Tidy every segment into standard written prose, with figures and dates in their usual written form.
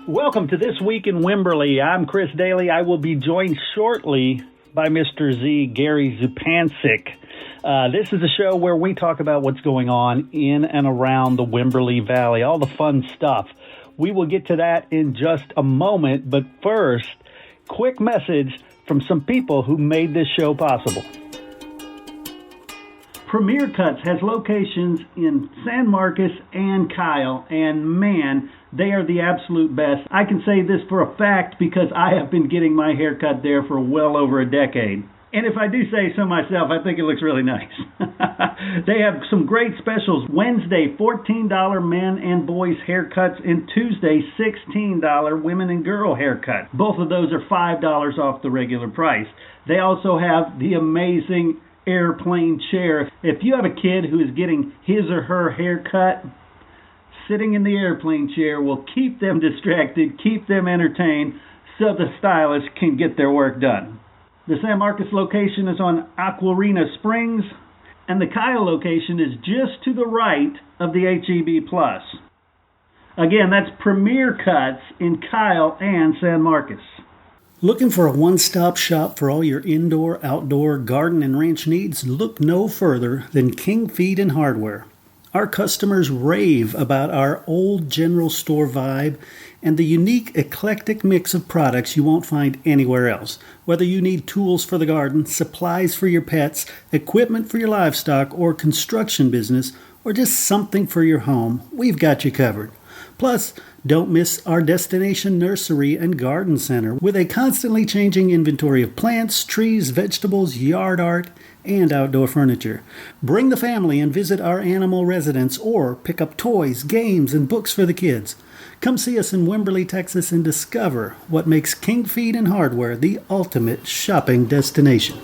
Welcome to This Week in Wimberley. I'm Chris Doelle. I will be joined shortly by Mr. Z, Gary Zupancic. This is a show where we talk about what's going on in and around the Wimberley Valley, all the fun stuff. We will get to that in just a moment, but first, quick message from some people who made this show possible. Premier Cuts has locations in San Marcos and Kyle, and man, they are the absolute best. I can say this for a fact because I have been getting my hair cut there for well over a decade. And if I do say so myself, I think it looks really nice. They have some great specials. Wednesday, $14 men and boys haircuts, and Tuesday, $16 women and girl haircut. Both of those are $5 off the regular price. They also have the amazing airplane chair. If you have a kid who is getting his or her hair cut, sitting in the airplane chair will keep them distracted, keep them entertained, so the stylist can get their work done. The San Marcos location is on Aquarina Springs, and the Kyle location is just to the right of the HEB Plus. Again, that's Premier Cuts in Kyle and San Marcos. Looking for a one-stop shop for all your indoor, outdoor, garden, and ranch needs? Look no further than King Feed and Hardware. Our customers rave about our old general store vibe and the unique, eclectic mix of products you won't find anywhere else. Whether you need tools for the garden, supplies for your pets, equipment for your livestock or construction business, or just something for your home, we've got you covered. Plus, don't miss our destination nursery and garden center with a constantly changing inventory of plants, trees, vegetables, yard art, and outdoor furniture. Bring the family and visit our animal residence or pick up toys, games, and books for the kids. Come see us in Wimberley, Texas, and discover what makes King Feed and Hardware the ultimate shopping destination.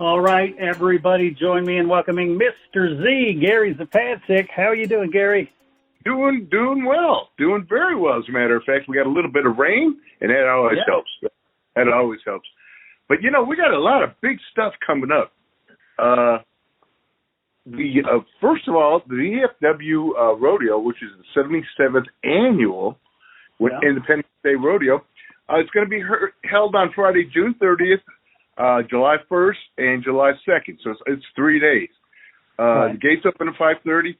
All right, everybody, join me in welcoming Mr. Z, Gary Zupancic. How are you doing, Gary? Doing well. Doing very well, as a matter of fact. We got a little bit of rain, and that always helps. That always helps. But, you know, we got a lot of big stuff coming up. First of all, the VFW Rodeo, which is the 77th annual Independence Day Rodeo, it's going to be held on Friday, June 30th, July 1st, and July 2nd. So it's 3 days. The gates open at 5:30.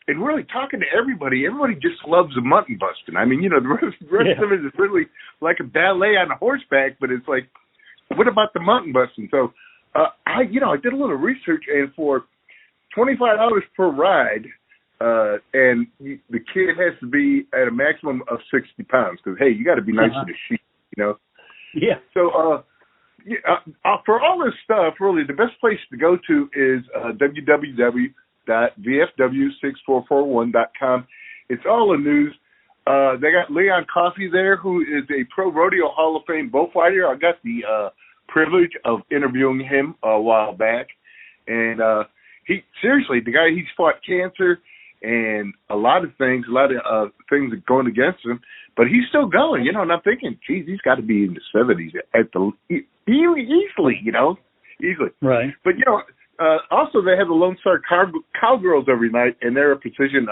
And really talking to everybody just loves the mutton busting. I mean, you know, the rest of it is really like a ballet on a horseback, but it's like, what about the mutton busting? So, I did a little research, and for $25 per ride, and the kid has to be at a maximum of 60 pounds, because, hey, you got to be nice to the sheep, you know? Yeah. So, for all this stuff, really, the best place to go to is www.vfw6441.com. It's all in news. They got Leon Coffey there, who is a Pro Rodeo Hall of Fame bullfighter. I got the privilege of interviewing him a while back. And the guy, he's fought cancer and a lot of things are going against him, but he's still going, you know, and I'm thinking, geez, he's got to be in the 70s easily, you know, easily. Right. But, you know, also, they have the Lone Star Cowgirls every night, and they're a precision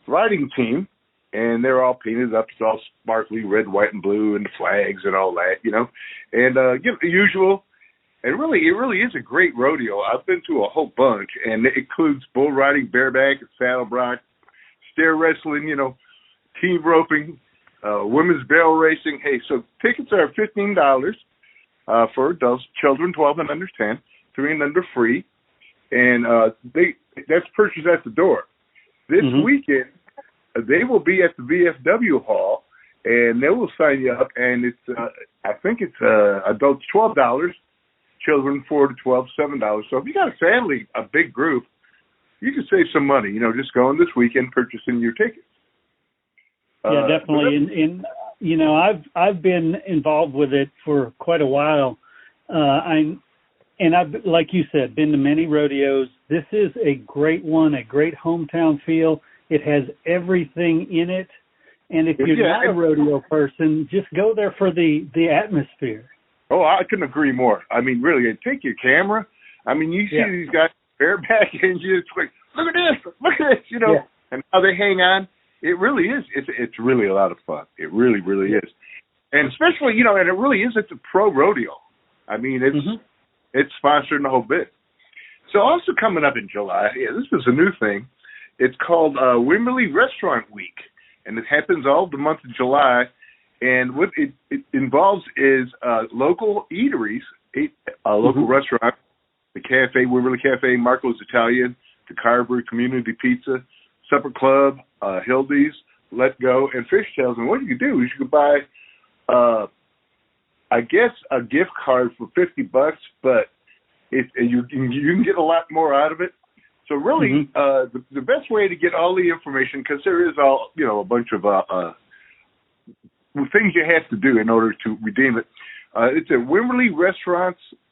riding team, and they're all painted up. It's all sparkly red, white, and blue, and the flags and all that, you know. And the usual. And it really is a great rodeo. I've been to a whole bunch, and it includes bull riding, bareback, saddle bronc, stair wrestling, you know, team roping, women's barrel racing. Hey, so tickets are $15 for adults, children 12 and under 10. 3 and under free, and that's purchased at the door. This weekend, they will be at the VFW Hall, and they will sign you up, and it's I think it's adults $12, children 4 to 12, $7. So if you got a family, a big group, you can save some money, you know, just going this weekend purchasing your tickets. Yeah, definitely. And you know, I've been involved with it for quite a while. I've, like you said, been to many rodeos. This is a great one, a great hometown feel. It has everything in it. And if you're not a rodeo person, just go there for the atmosphere. Oh, I couldn't agree more. I mean, really, take your camera. I mean, you see these guys bareback and you just like, look at this, you know, and how they hang on. It really is. It's really a lot of fun. It really, really is. And especially, and it really is. It's a pro rodeo. I mean, it's sponsored and the whole bit. So also coming up in July, this is a new thing. It's called Wimberley Restaurant Week, and it happens all the month of July. And what it involves is local eateries, local restaurants, the cafe, Wimberley Cafe, Marco's Italian, the Carver Community Pizza, Supper Club, Hildy's, Let Go, and Fishtails. And what you can do is you can buy, I guess, a gift card for $50, but you can get a lot more out of it. So really, the best way to get all the information, because there is a bunch of things you have to do in order to redeem it. It's a Wimberley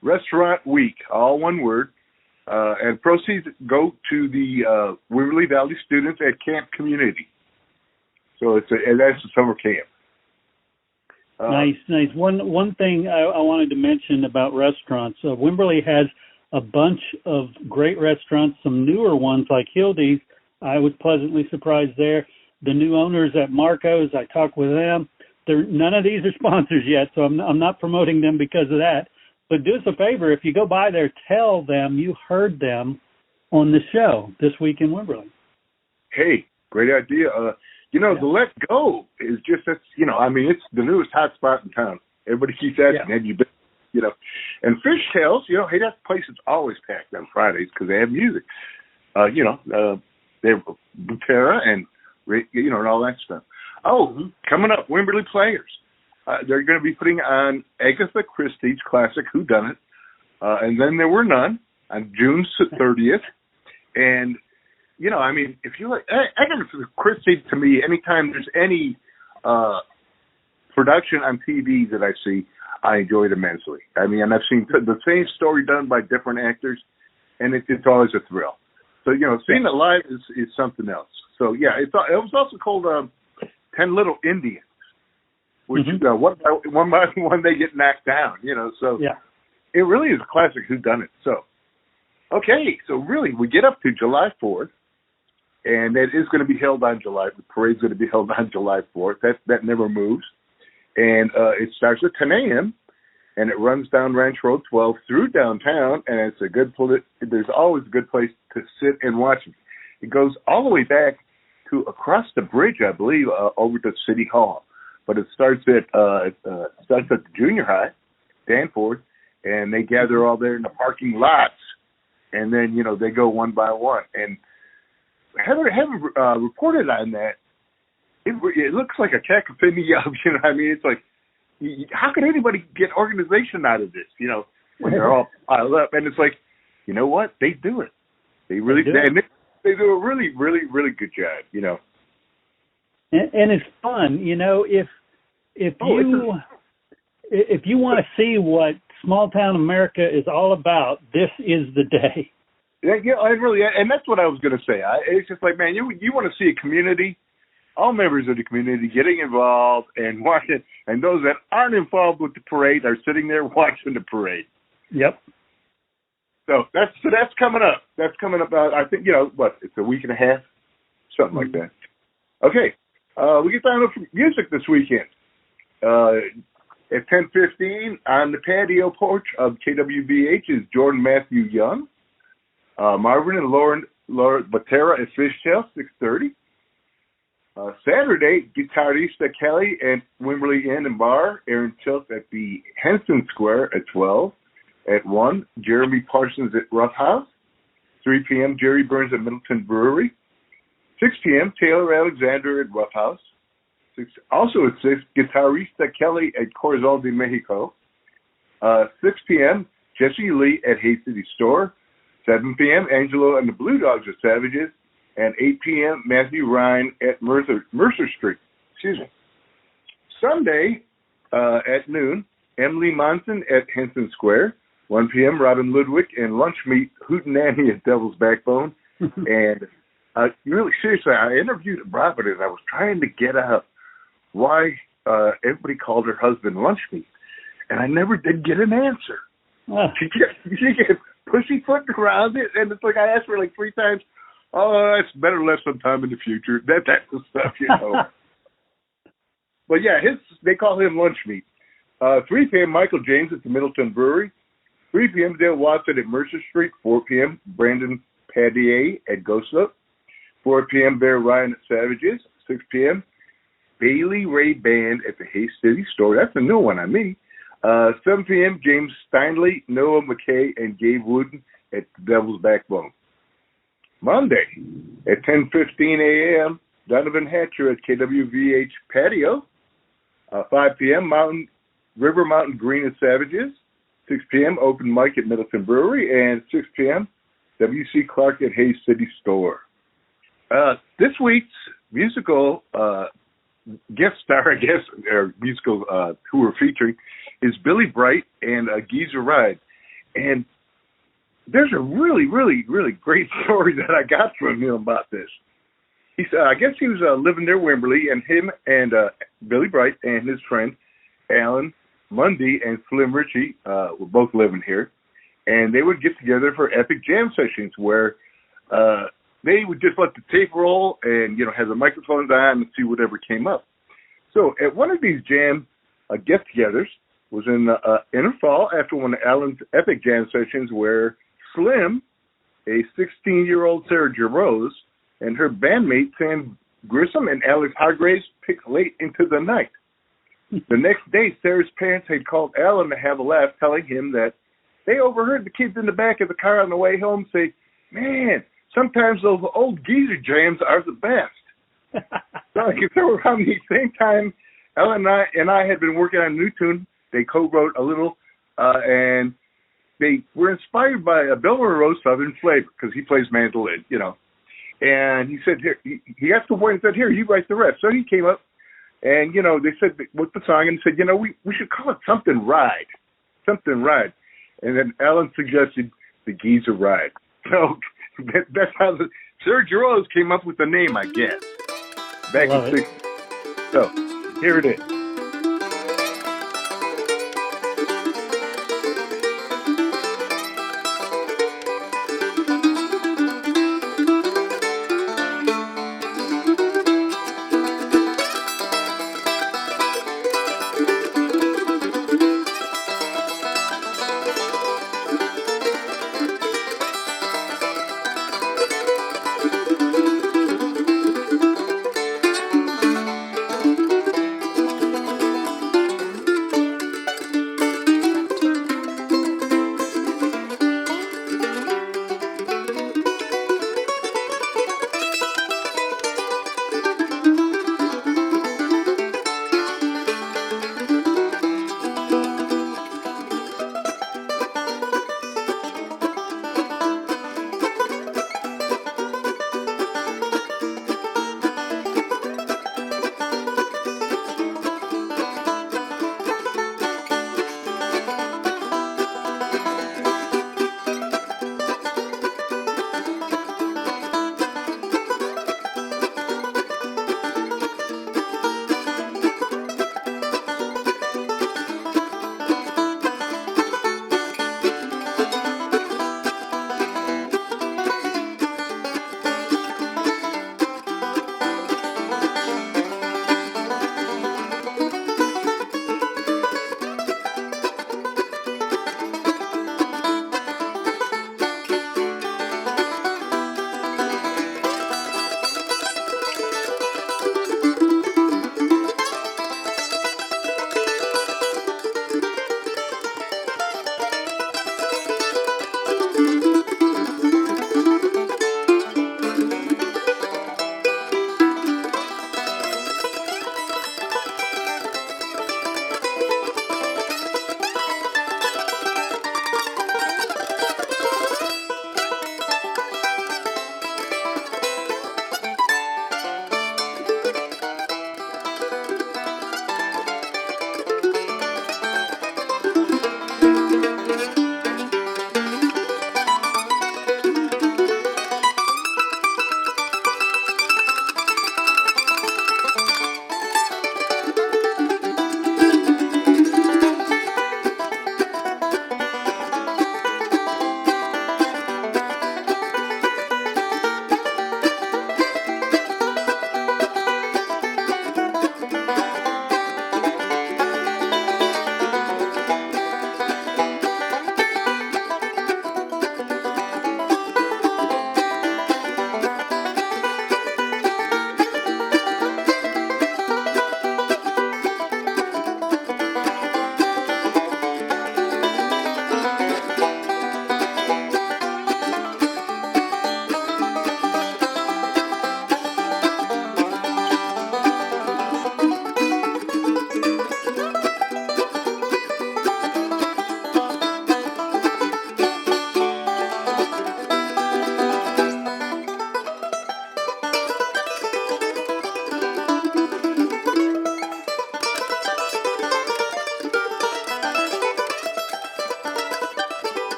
Restaurant Week, all one word. And proceeds go to the Wimberley Valley students at Camp Community. So that's a summer camp. Nice. One thing I wanted to mention about restaurants. Wimberley has a bunch of great restaurants, some newer ones like Hildy's. I was pleasantly surprised there. The new owners at Marco's, I talked with them. None of these are sponsors yet, so I'm not promoting them because of that. But do us a favor, if you go by there, tell them you heard them on the show this week in Wimberley. Hey, great idea. The Let Go is just, it's the newest hot spot in town. Everybody keeps asking, have you been, And Fishtails, hey, that place is always packed on Fridays because they have music. They have Butera and all that stuff. Coming up, Wimberley Players. They're going to be putting on Agatha Christie's classic Who Done It, and Then There Were None on June 30th. And, if you like, Agatha Christie, to me, anytime there's any production on TV that I see, I enjoy it immensely. And I've seen the same story done by different actors, and it's always a thrill. So, seeing it live is something else. So, it was also called 10 Little Indians. Which one by one they get knocked down, So it really is a classic Who Done It. So, okay, so really we get up to July 4th, and it is going to be held on the parade's going to be held on July 4th. That never moves, and it starts at 10 a.m. and it runs down Ranch Road 12 through downtown, and it's a good there's always a good place to sit and watch it. It goes all the way back to across the bridge, I believe, over to City Hall. But it starts at the junior high, Danforth, and they gather all there in the parking lots, and then they go one by one. And having reported on that, it looks like a cacophony of It's like, how could anybody get organization out of this? When they're all piled up, and it's like, you know what? They do it. They really do. And they do a really, really, really good job. And it's fun, if you want to see what small town America is all about, this is the day. And that's what I was going to say. It's just like, man, you want to see a community, all members of the community getting involved and watching, and those that aren't involved with the parade are sitting there watching the parade. Yep. So that's coming up. That's coming up. I think it's a week and a half, something like that. Okay. We get down to music this weekend. At 10:15 on the patio porch of KWVH is Jordan Matthew Young, Marvin and Laura Butera at Fishtail 6:30. Saturday, Guitarista Kelly at Wimberley Inn and Bar, Aaron Tilt at the Henson Square at 12. At 1, Jeremy Parsons at Rough House. 3 p.m., Jerry Burns at Middleton Brewery. 6 p.m., Taylor Alexander at Rough House. Also at 6, Guitarista Kelly at Corzal de Mexico. 6 p.m., Jesse Lee at Hay City Store. 7 p.m., Angelo and the Blue Dogs at Savages. And 8 p.m., Matthew Ryan at Mercer Street. Excuse me. Sunday at noon, Emily Monson at Henson Square. 1 p.m., Robin Ludwig and Lunch Meat Hootenanny at Devil's Backbone. And really, seriously, I interviewed Robin and I was trying to get out why everybody called her husband Lunch Meat. And I never did get an answer. She kept pussyfooting around it. And it's like I asked her like 3 times, Oh, it's better left sometime in the future. That type of stuff, you know. But yeah, they call him lunch meat. 3 p.m. Michael James at the Middleton Brewery. 3 p.m. Dale Watson at Mercer Street. 4 p.m. Brandon Padier at Ghost Note. 4 p.m. Bear Ryan at Savages. 6 p.m. Bailey Ray Band at the Hay City Store. That's a new one on me. 7 p.m. James Steinley, Noah McKay, and Gabe Wooden at the Devil's Backbone. Monday at 10:15 a.m. Donovan Hatcher at KWVH Patio. 5 p.m. River Mountain Green at Savages. 6 p.m. Open mic at Middleton Brewery. And 6 p.m. W.C. Clark at Hay City Store. This week's musical guest star, I guess, or musical who we're featuring, is Billy Bright and Geezer Ride. And there's a really, really, really great story that I got from him about this. He said, I guess he was living near Wimberley, and him and Billy Bright and his friend Alan Mundy and Slim Ritchie were both living here, and they would get together for epic jam sessions where they would just let the tape roll and, you know, have the microphones on and see whatever came up. So at one of these jam get-togethers was in the fall after one of Alan's epic jam sessions where Slim, a 16-year-old Sarah Jarose, and her bandmate Sam Grissom and Alex Hargraves picked late into the night. The next day, Sarah's parents had called Alan to have a laugh, telling him that they overheard the kids in the back of the car on the way home say, "Man, sometimes those old geezer jams are the best." So around the same time, Alan and I had been working on a new tune. They co-wrote a little, and they were inspired by a Bill Monroe Southern flavor because he plays mandolin, you know. And he said, here, he asked the boy and said, "Here, you write the rest." So he came up, and, you know, they said, with the song, and said, you know, we should call it Something Ride. Something Ride. And then Alan suggested the Geezer Ride. So that's how Sir Jarose came up with the name, I guess, back in '60. So here it is.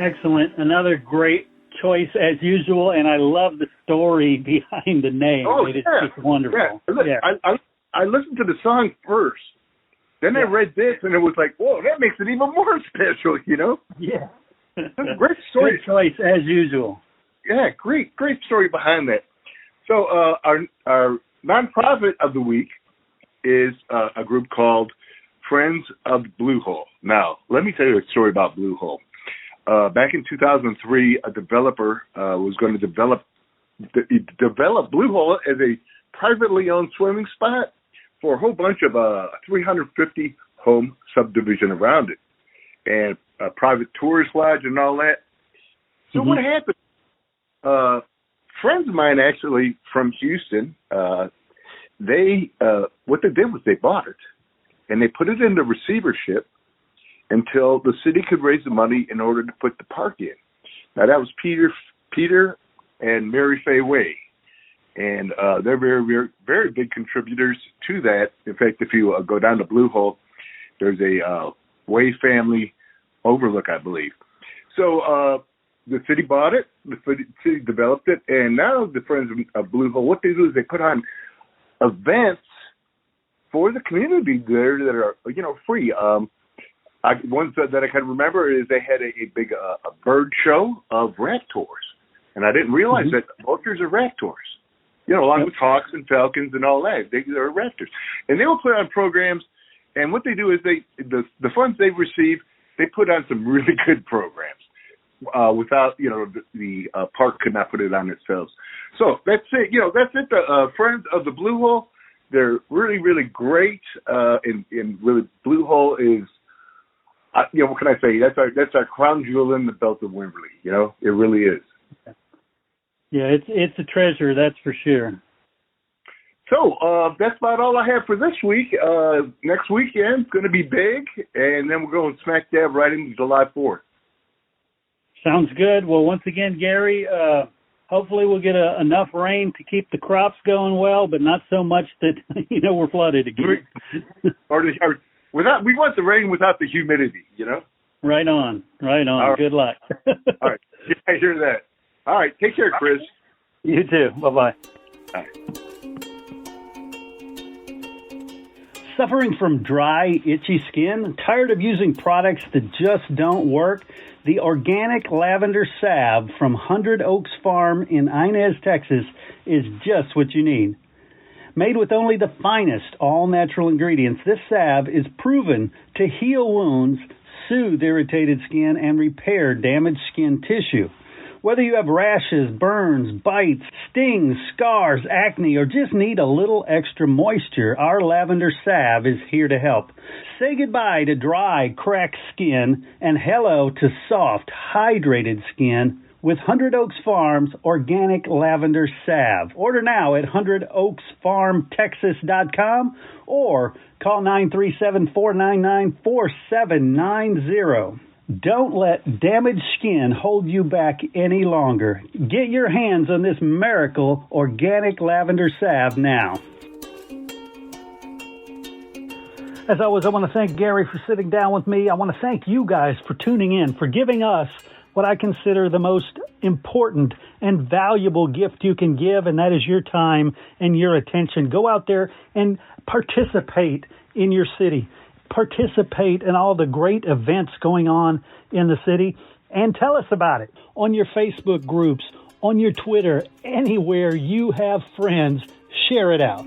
Excellent. Another great choice as usual, and I love the story behind the name. Oh, It is yeah. just wonderful. Yeah. I listened to the song first. Then I read this, and it was like, whoa, that makes it even more special, you know? Yeah. Great story. Good choice as usual. Yeah, great story behind that. So our nonprofit of the week is a group called Friends of Blue Hole. Now, let me tell you a story about Blue Hole. Back in 2003, a developer was going to develop Blue Hole as a privately owned swimming spot for a whole bunch of 350 home subdivision around it, and a private tourist lodge and all that. So what happened? Friends of mine actually from Houston, they what they did was they bought it, and they put it into receivership until the city could raise the money in order to put the park in. Now that was Peter and Mary Faye Way, and they're very, very, very big contributors to that. In fact, if you go down to Blue Hole, there's a Way family overlook, I believe. So the city bought it, the city developed it, and now the Friends of Blue Hole, what they do is they put on events for the community there that are, free. Ones that I can remember is they had a big bird show of raptors. And I didn't realize that vultures are raptors. Along with hawks and falcons and all that. They're raptors. And they will put on programs, and what they do is the funds they receive, they put on some really good programs. Without, the park could not put it on itself. So that's it. That's it. The Friends of the Blue Hole, they're really, really great. And really, Blue Hole is, what can I say? That's our crown jewel in the belt of Wimberley. It really is. Yeah, it's a treasure, that's for sure. So that's about all I have for this week. Next weekend's going to be big, and then we're going smack dab right into July 4th. Sounds good. Well, once again, Gary, hopefully we'll get enough rain to keep the crops going well, but not so much that, we're flooded again. We want the rain without the humidity, Right on. Right. Good luck. All right. I hear that. All right. Take care, Chris. You too. Bye-bye. All right. Suffering from dry, itchy skin? Tired of using products that just don't work? The organic lavender salve from 100 Oaks Farm in Inez, Texas is just what you need. Made with only the finest all-natural ingredients, this salve is proven to heal wounds, soothe irritated skin, and repair damaged skin tissue. Whether you have rashes, burns, bites, stings, scars, acne, or just need a little extra moisture, our lavender salve is here to help. Say goodbye to dry, cracked skin and hello to soft, hydrated skin with 100 Oaks Farm's organic lavender salve. Order now at 100oaksfarmtexas.com or call 937-499-4790. Don't let damaged skin hold you back any longer. Get your hands on this miracle organic lavender salve now. As always, I want to thank Gary for sitting down with me. I want to thank you guys for tuning in, for giving us what I consider the most important and valuable gift you can give, and that is your time and your attention. Go out there and participate in your city. Participate in all the great events going on in the city, and tell us about it on your Facebook groups, on your Twitter, anywhere you have friends. Share it out.